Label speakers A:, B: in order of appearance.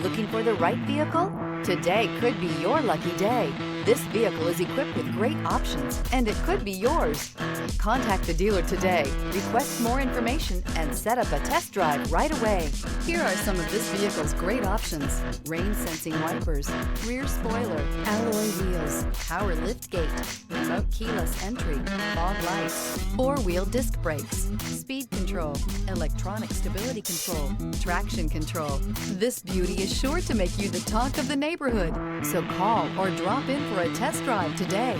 A: Looking for the right vehicle? Today could be your lucky day. This vehicle is equipped with great options, and it could be yours. Contact the dealer today, request more information, and set up a test drive right away. Here are some of this vehicle's great options: rain-sensing wipers, rear spoiler, alloy wheels, power liftgate, remote keyless entry, fog lights, four-wheel disc brakes, speed control, electronic stability control, traction control. This beauty is sure to make you the talk of the neighborhood. So call or drop in for a test drive today.